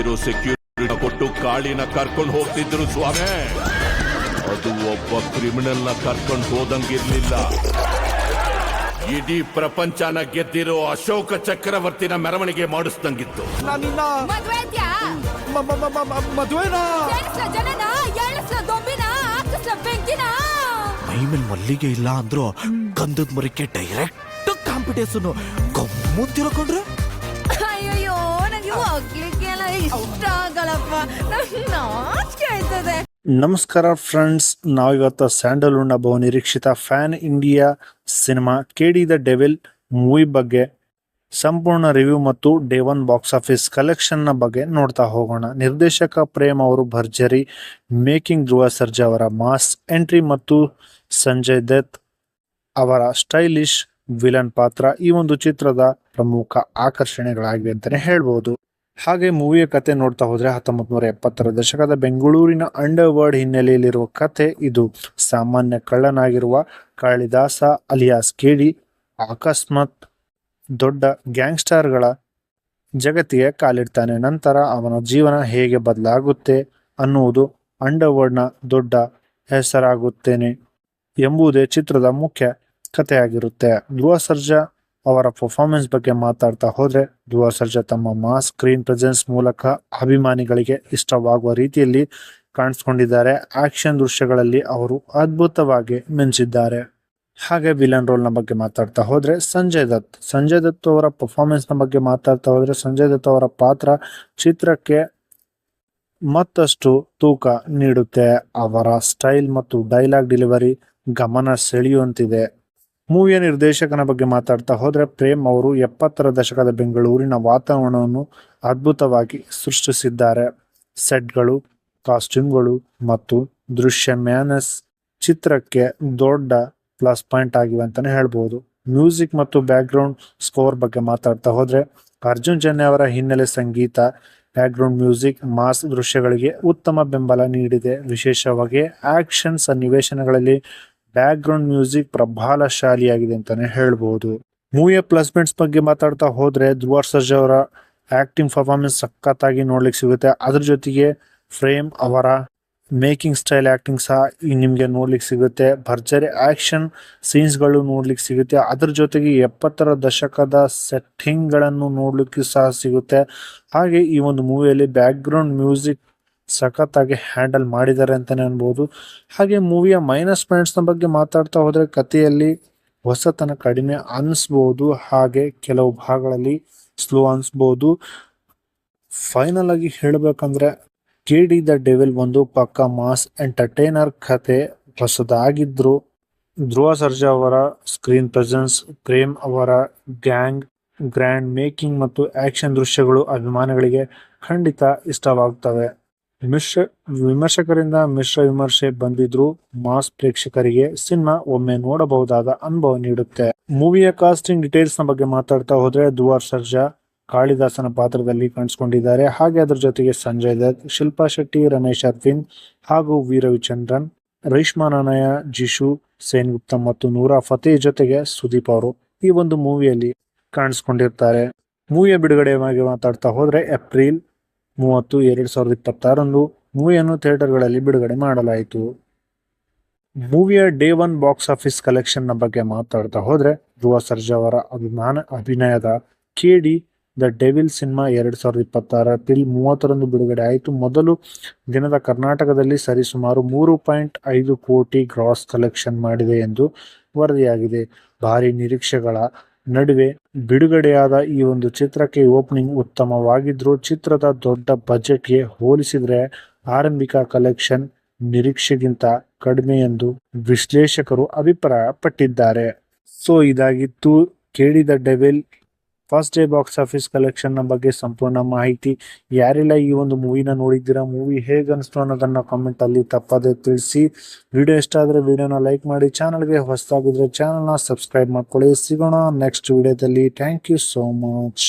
ಆಗಿರೋ ಸೆಕ್ಯೂರಿಟಿ ಕೊಟ್ಟು ಕಾಳಿನ ಕರ್ಕೊಂಡು ಹೋಗ್ತಿದ್ರು ಸ್ವಾಮಿ. ಅದು ಒಬ್ಬ ಕ್ರಿಮಿನಲ್ ನ ಕರ್ಕೊಂಡು ಹೋದಂಗಿರ್ಲಿಲ್ಲ. ಇಡೀ ಪ್ರಪಂಚನ ಗೆದ್ದಿರೋ ಅಶೋಕ ಚಕ್ರವರ್ತಿನ ಮೆರವಣಿಗೆ ಮಾಡಿಸ್ದಂಗಿತ್ತು. ಮೈಮೇಲ್ ಮಲ್ಲಿಗೆ ಇಲ್ಲ ಅಂದ್ರು ಗಂಧದ ಮರಕ್ಕೆ ಡೈರೆಕ್ಟ್ ಕಾಂಪಿಟೇಷನ್ ಗಮ್ಮು ತಿಳ್ಕೊಂಡ್ರೆ. ಅಯ್ಯೋ ನನಗೆ ಹೋಗ್ಲಿಕ್ಕೆಲ್ಲ ಇಷ್ಟ ಆಗಲ್ಲಪ್ಪ, ನಾಚಿಕೆ ಆಯ್ತದೆ. ನಮಸ್ಕಾರ ಫ್ರೆಂಡ್ಸ್, ನಾವಿವತ್ತು ಸ್ಯಾಂಡಲ್ವುಡ್ನ ಬಹುನಿರೀಕ್ಷಿತ pan India cinema KD the Devil movie ಬಗ್ಗೆ ಸಂಪೂರ್ಣ ರಿವ್ಯೂ ಮತ್ತು ಡೇ 1 ಬಾಕ್ಸ್ ಆಫೀಸ್ ಕಲೆಕ್ಷನ್ ನ ಬಗ್ಗೆ ನೋಡ್ತಾ ಹೋಗೋಣ. ನಿರ್ದೇಶಕ ಪ್ರೇಮ್ ಅವರು ಭರ್ಜರಿ ಮೇಕಿಂಗ್, ಧ್ರುವ ಸರ್ಜಾ ಅವರ ಮಾಸ್ ಎಂಟ್ರಿ ಮತ್ತು ಸಂಜಯ್ ದತ್ ಅವರ ಸ್ಟೈಲಿಶ್ ವಿಲನ್ ಪಾತ್ರ ಈ ಒಂದು ಚಿತ್ರದ ಪ್ರಮುಖ ಆಕರ್ಷಣೆಗಳಾಗಿವೆ ಅಂತಾನೆ ಹೇಳ್ಬೋದು. ಹಾಗೆ ಮೂವಿಯ ಕತೆ ನೋಡ್ತಾ ಹೋದ್ರೆ 1970ರ ದಶಕದ ಬೆಂಗಳೂರಿನ ಅಂಡರ್ ವರ್ಲ್ಡ್ ಹಿನ್ನೆಲೆಯಲ್ಲಿರುವ ಕತೆ ಇದು. ಸಾಮಾನ್ಯ ಕಳ್ಳನಾಗಿರುವ ಕಾಳಿದಾಸ ಅಲಿಯಾಸ್ ಕೆಡಿ ಅಕಸ್ಮಾತ್ ದೊಡ್ಡ ಗ್ಯಾಂಗ್ಸ್ಟರ್ಗಳ ಜಗತ್ತಿಗೆ ಕಾಲಿಡ್ತಾನೆ. ನಂತರ ಅವನ ಜೀವನ ಹೇಗೆ ಬದಲಾಗುತ್ತೆ ಅನ್ನುವುದು, ಅಂಡರ್ ವರ್ಲ್ಡ್ನ ದೊಡ್ಡ ಹೆಸರಾಗುತ್ತೇನೆ ಎಂಬುದೇ ಚಿತ್ರದ ಮುಖ್ಯ ಕಥೆಯಾಗಿರುತ್ತೆ. ಧ್ರುವ ಸರ್ಜಾ ಅವರ ಪರ್ಫಾರ್ಮೆನ್ಸ್ ಬಗ್ಗೆ ಮಾತಾಡ್ತಾ ಹೋದ್ರೆ, ಧ್ರುವ ಸರ್ಜಾ ತಮ್ಮ ಮಾಸ್ ಸ್ಕ್ರೀನ್ ಪ್ರೆಸೆನ್ಸ್ ಮೂಲಕ ಅಭಿಮಾನಿಗಳಿಗೆ ಇಷ್ಟವಾಗುವ ರೀತಿಯಲ್ಲಿ ಕಾಣಿಸ್ಕೊಂಡಿದ್ದಾರೆ. ಆಕ್ಷನ್ ದೃಶ್ಯಗಳಲ್ಲಿ ಅವರು ಅದ್ಭುತವಾಗಿ ಮಿಂಚಿದ್ದಾರೆ. ಹಾಗೆ ವಿಲನ್ ರೋಲ್ ನ ಬಗ್ಗೆ ಮಾತಾಡ್ತಾ ಹೋದ್ರೆ ಸಂಜಯ್ ದತ್ ಅವರ ಪರ್ಫಾರ್ಮೆನ್ಸ್ ನ ಬಗ್ಗೆ ಮಾತಾಡ್ತಾ ಹೋದ್ರೆ, ಸಂಜಯ್ ದತ್ ಅವರ ಪಾತ್ರ ಚಿತ್ರಕ್ಕೆ ಮತ್ತಷ್ಟು ತೂಕ ನೀಡುತ್ತೆ. ಅವರ ಸ್ಟೈಲ್ ಮತ್ತು ಡೈಲಾಗ್ ಡೆಲಿವರಿ ಗಮನ ಸೆಳೆಯುವಂತಿದೆ. ಮೂವಿಯ ನಿರ್ದೇಶಕನ ಬಗ್ಗೆ ಮಾತಾಡ್ತಾ ಹೋದ್ರೆ, ಪ್ರೇಮ್ ಅವರು 70ರ ದಶಕದ ಬೆಂಗಳೂರಿನ ವಾತಾವರಣವನ್ನು ಅದ್ಭುತವಾಗಿ ಸೃಷ್ಟಿಸಿದ್ದಾರೆ. ಸೆಟ್ಗಳು, ಕಾಸ್ಟ್ಯೂಮ್ಗಳು ಮತ್ತು ದೃಶ್ಯ ಮ್ಯಾನಸ್ ಚಿತ್ರಕ್ಕೆ ದೊಡ್ಡ ಪ್ಲಸ್ ಪಾಯಿಂಟ್ ಆಗಿವೆ ಅಂತಾನೆ ಹೇಳ್ಬೋದು. ಮ್ಯೂಸಿಕ್ ಮತ್ತು ಬ್ಯಾಕ್ ಗ್ರೌಂಡ್ ಸ್ಕೋರ್ ಬಗ್ಗೆ ಮಾತಾಡ್ತಾ ಹೋದ್ರೆ, ಅರ್ಜುನ್ ಜನ್ಯ ಅವರ ಹಿನ್ನೆಲೆ ಸಂಗೀತ, ಬ್ಯಾಕ್ ಗ್ರೌಂಡ್ ಮ್ಯೂಸಿಕ್ ಮಾಸ್ ದೃಶ್ಯಗಳಿಗೆ ಉತ್ತಮ ಬೆಂಬಲ ನೀಡಿದೆ. ವಿಶೇಷವಾಗಿ ಆಕ್ಷನ್ ಸನ್ನಿವೇಶಗಳಲ್ಲಿ ಬ್ಯಾಕ್ ಗ್ರೌಂಡ್ ಮ್ಯೂಸಿಕ್ ಪ್ರಭಾವಶಾಲಿಯಾಗಿದೆ ಅಂತಾನೆ ಹೇಳ್ಬಹುದು. ಮೂವಿಯ ಪ್ಲಸ್ ಪಾಯಿಂಟ್ಸ್ ಬಗ್ಗೆ ಮಾತಾಡ್ತಾ ಹೋದ್ರೆ, ಧ್ರುವ ಸರ್ಜಾ ಅವರ ಆಕ್ಟಿಂಗ್ ಪರ್ಫಾರ್ಮೆನ್ಸ್ ಸಖತ್ತಾಗಿ ನೋಡ್ಲಿಕ್ಕೆ ಸಿಗುತ್ತೆ. ಅದ್ರ ಜೊತೆಗೆ ಫ್ರೇಮ್ ಅವರ ಮೇಕಿಂಗ್ ಸ್ಟೈಲ್ ಆಕ್ಟಿಂಗ್ ಸಹ ನಿಮ್ಗೆ ನೋಡ್ಲಿಕ್ಕೆ ಸಿಗುತ್ತೆ. ಭರ್ಜರಿ ಆಕ್ಷನ್ ಸೀನ್ಸ್ ಗಳು ನೋಡ್ಲಿಕ್ಕೆ ಸಿಗುತ್ತೆ. ಅದ್ರ ಜೊತೆಗೆ 70ರ ದಶಕದ ಸೆಟ್ಟಿಂಗ್ ಗಳನ್ನು ನೋಡ್ಲಿಕ್ಕೆ ಸಹ ಸಿಗುತ್ತೆ. ಹಾಗೆ ಈ ಒಂದು ಮೂವಿಯಲ್ಲಿ ಬ್ಯಾಕ್ ಗ್ರೌಂಡ್ ಮ್ಯೂಸಿಕ್ ಸಖತ್ತಾಗಿ ಹ್ಯಾಂಡಲ್ ಮಾಡಿದ್ದಾರೆ ಅಂತಾನೆ ಅನ್ಬೋದು. ಹಾಗೆ ಮೂವಿಯ ಮೈನಸ್ ಪಾಯಿಂಟ್ಸ್ ನ ಬಗ್ಗೆ ಮಾತಾಡ್ತಾ ಹೋದ್ರೆ, ಕಥೆಯಲ್ಲಿ ಹೊಸತನ ಕಡಿಮೆ ಅನಿಸ್ಬೋದು. ಹಾಗೆ ಕೆಲವು ಭಾಗಗಳಲ್ಲಿ ಸ್ಲೋ ಅನಿಸ್ಬೋದು. ಫೈನಲ್ ಆಗಿ ಹೇಳಬೇಕಂದ್ರೆ, ಕೆಡಿ ದ ಡೆವಿಲ್ ಒಂದು ಪಕ್ಕ ಮಾಸ್ ಎಂಟರ್ಟೈನರ್ ಕತೆ. ಹೊಸದಾಗಿದ್ರು ಧ್ರುವ ಸರ್ಜಾ ಅವರ ಸ್ಕ್ರೀನ್ ಪ್ರೆಸೆನ್ಸ್, ಪ್ರೇಮ್ ಅವರ ಗ್ರ್ಯಾಂಡ್ ಮೇಕಿಂಗ್ ಮತ್ತು ಆಕ್ಷನ್ ದೃಶ್ಯಗಳು ಅಭಿಮಾನಿಗಳಿಗೆ ಖಂಡಿತ ಇಷ್ಟವಾಗುತ್ತವೆ. ವಿಮರ್ಶಕರಿಂದ ಮಿಶ್ರ ವಿಮರ್ಶೆ ಬಂದಿದ್ರು ಮಾಸ್ ಪ್ರೇಕ್ಷಕರಿಗೆ ಸಿನಿಮಾ ಒಮ್ಮೆ ನೋಡಬಹುದಾದ ಅನುಭವ ನೀಡುತ್ತೆ. ಮೂವಿಯ ಕಾಸ್ಟಿಂಗ್ ಡೀಟೇಲ್ಸ್ ನ ಬಗ್ಗೆ ಮಾತಾಡ್ತಾ ಹೋದ್ರೆ, ಧ್ರುವ ಸರ್ಜಾ ಕಾಳಿದಾಸನ ಪಾತ್ರದಲ್ಲಿ ಕಾಣಿಸ್ಕೊಂಡಿದ್ದಾರೆ. ಹಾಗೆ ಅದರ ಜೊತೆಗೆ ಸಂಜಯ್ ದತ್, ಶಿಲ್ಪಾ ಶೆಟ್ಟಿ, ರಮೇಶ್ ಅರವಿಂದ್ ಹಾಗೂ ವಿ ರವಿಚಂದ್ರನ್, ರೇಷ್ಮಾ ನಾನಯ್ಯ, ಜಿಶು ಸೇನ್ಗುಪ್ತಾ ಮತ್ತು ನೂರಾ ಫತೇ ಜೊತೆಗೆ ಸುದೀಪ್ ಅವರು ಈ ಒಂದು ಮೂವಿಯಲ್ಲಿ ಕಾಣಿಸ್ಕೊಂಡಿರ್ತಾರೆ. ಮೂವಿಯ ಬಿಡುಗಡೆ ಬಗ್ಗೆ ಮಾತಾಡ್ತಾ ಹೋದ್ರೆ, ಏಪ್ರಿಲ್ 30, 2026 ಮೂವಿಯನ್ನು ಥಿಯೇಟರ್ಗಳಲ್ಲಿ ಬಿಡುಗಡೆ ಮಾಡಲಾಯಿತು. ಮೂವಿಯ ಡೇ 1 ಬಾಕ್ಸ್ ಆಫೀಸ್ ಕಲೆಕ್ಷನ್ ನ ಬಗ್ಗೆ ಮಾತಾಡ್ತಾ ಹೋದ್ರೆ, ಧ್ರುವ ಸರ್ಜಾ ಅವರ ಅಭಿನಯದ ಕೆಡಿ ದ ಡೆವಿಲ್ ಸಿನಿಮಾ 2026 ಏಪ್ರಿಲ್ 30 ಬಿಡುಗಡೆ ಆಯಿತು. ಮೊದಲು ದಿನದ ಕರ್ನಾಟಕದಲ್ಲಿ ಸರಿಸುಮಾರು 3.5 ಕೋಟಿ ಗ್ರಾಸ್ ಕಲೆಕ್ಷನ್ ಮಾಡಿದೆ ಎಂದು ವರದಿಯಾಗಿದೆ. ಭಾರಿ ನಿರೀಕ್ಷೆಗಳ ನಡುವೆ ಬಿಡುಗಡೆಯಾದ ಈ ಒಂದು ಚಿತ್ರಕ್ಕೆ ಓಪನಿಂಗ್ ಉತ್ತಮವಾಗಿದ್ರು ಚಿತ್ರದ ದೊಡ್ಡ ಬಜೆಟ್ಗೆ ಹೋಲಿಸಿದ್ರೆ ಆರಂಭಿಕ ಕಲೆಕ್ಷನ್ ನಿರೀಕ್ಷೆಗಿಂತ ಕಡಿಮೆ ಎಂದು ವಿಶ್ಲೇಷಕರು ಅಭಿಪ್ರಾಯಪಟ್ಟಿದ್ದಾರೆ. ಸೊ ಇದಾಗಿತ್ತು KD the Devil first day box office collection ನ ಬಗ್ಗೆ ಸಂಪೂರ್ಣ ಮಾಹಿತಿ. ಯಾರೆಲ್ಲ ಈ ಒಂದು ಮೂವಿನ ನೋಡಿದ್ದೀರಾ, ಮೂವಿ ಹೇಗೆ ಅನಿಸ್ತು ಅನ್ನೋದನ್ನ ಕಾಮೆಂಟ್ ಅಲ್ಲಿ ತಪ್ಪದೆ ತಿಳಿಸಿ. ವಿಡಿಯೋ ಇಷ್ಟ ಆದ್ರೆ ವಿಡಿಯೋನ ಲೈಕ್ ಮಾಡಿ, ಚಾನಲ್ಗೆ ಹೊಸದಾಗಿದ್ರೆ ಚಾನಲ್ನ ಸಬ್ಸ್ಕ್ರೈಬ್ ಮಾಡ್ಕೊಳ್ಳಿ. ಸಿಗೋಣ ನೆಕ್ಸ್ಟ್ ವಿಡಿಯೋದಲ್ಲಿ. Thank you so much.